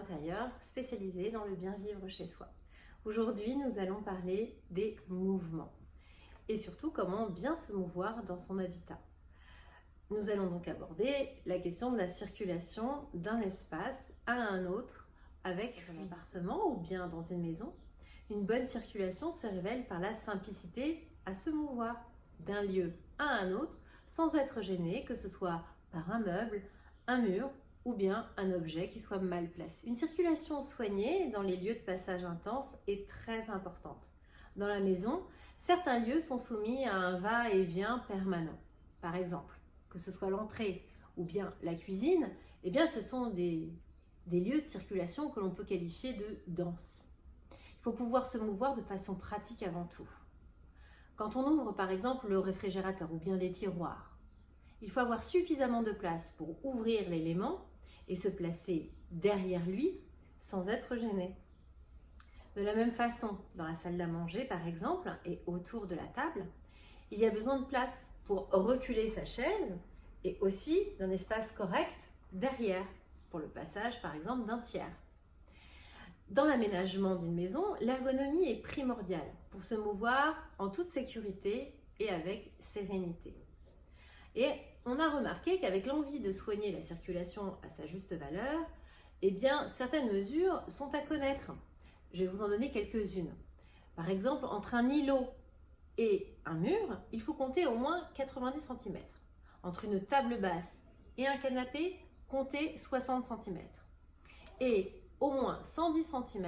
d'intérieur spécialisé dans le bien vivre chez soi. Aujourd'hui, nous allons parler des mouvements et surtout comment bien se mouvoir dans son habitat. Nous allons donc aborder la question de la circulation d'un espace à un autre avec un appartement ou bien dans une maison. Une bonne circulation se révèle par la simplicité à se mouvoir d'un lieu à un autre sans être gêné, que ce soit par un meuble, un mur ou bien un objet qui soit mal placé. Une circulation soignée dans les lieux de passage intense est très importante. Dans la maison, certains lieux sont soumis à un va-et-vient permanent. Par exemple, que ce soit l'entrée ou bien la cuisine, eh bien ce sont des lieux de circulation que l'on peut qualifier de denses. Il faut pouvoir se mouvoir de façon pratique avant tout. Quand on ouvre par exemple le réfrigérateur ou bien des tiroirs, il faut avoir suffisamment de place pour ouvrir l'élément et se placer derrière lui sans être gêné. De la même façon, dans la salle à manger par exemple et autour de la table, il y a besoin de place pour reculer sa chaise et aussi d'un espace correct derrière pour le passage par exemple d'un tiers. Dans l'aménagement d'une maison, l'ergonomie est primordiale pour se mouvoir en toute sécurité et avec sérénité. Et on a remarqué qu'avec l'envie de soigner la circulation à sa juste valeur, eh bien, certaines mesures sont à connaître. Je vais vous en donner quelques-unes. Par exemple, entre un îlot et un mur, il faut compter au moins 90 cm. Entre une table basse et un canapé, comptez 60 cm. Et au moins 110 cm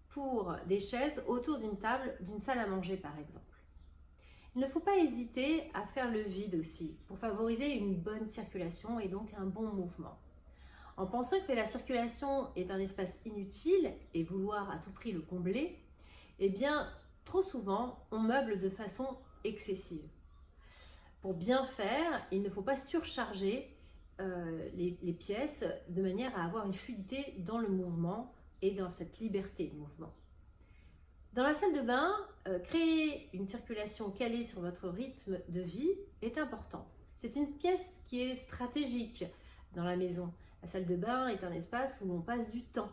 pour des chaises autour d'une table d'une salle à manger par exemple. Il ne faut pas hésiter à faire le vide aussi pour favoriser une bonne circulation et donc un bon mouvement. En pensant que la circulation est un espace inutile et vouloir à tout prix le combler, eh bien trop souvent on meuble de façon excessive. Pour bien faire, il ne faut pas surcharger les pièces de manière à avoir une fluidité dans le mouvement et dans cette liberté de mouvement. Dans la salle de bain, créer une circulation calée sur votre rythme de vie est important. C'est une pièce qui est stratégique dans la maison. La salle de bain est un espace où l'on passe du temps.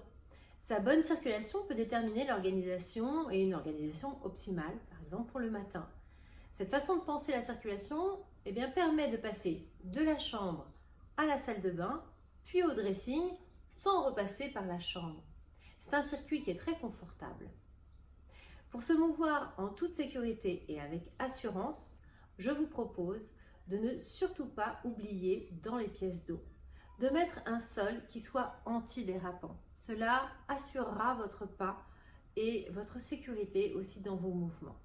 Sa bonne circulation peut déterminer l'organisation et une organisation optimale, par exemple pour le matin. Cette façon de penser la circulation permet de passer de la chambre à la salle de bain, puis au dressing, sans repasser par la chambre. C'est un circuit qui est très confortable. Pour se mouvoir en toute sécurité et avec assurance, je vous propose de ne surtout pas oublier dans les pièces d'eau de mettre un sol qui soit antidérapant. Cela assurera votre pas et votre sécurité aussi dans vos mouvements.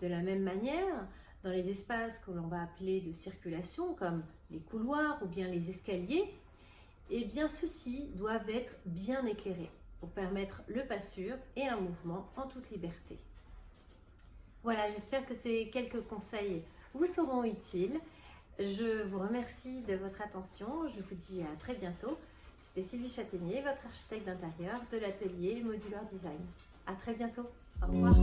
De la même manière, dans les espaces que l'on va appeler de circulation, comme les couloirs ou bien les escaliers, ceux-ci doivent être bien éclairés pour permettre le pas sûr et un mouvement en toute liberté. Voilà, j'espère que ces quelques conseils vous seront utiles. Je vous remercie de votre attention. Je vous dis à très bientôt. C'était Sylvie Châtaignier, votre architecte d'intérieur de l'atelier Modular Design. À très bientôt. Au revoir.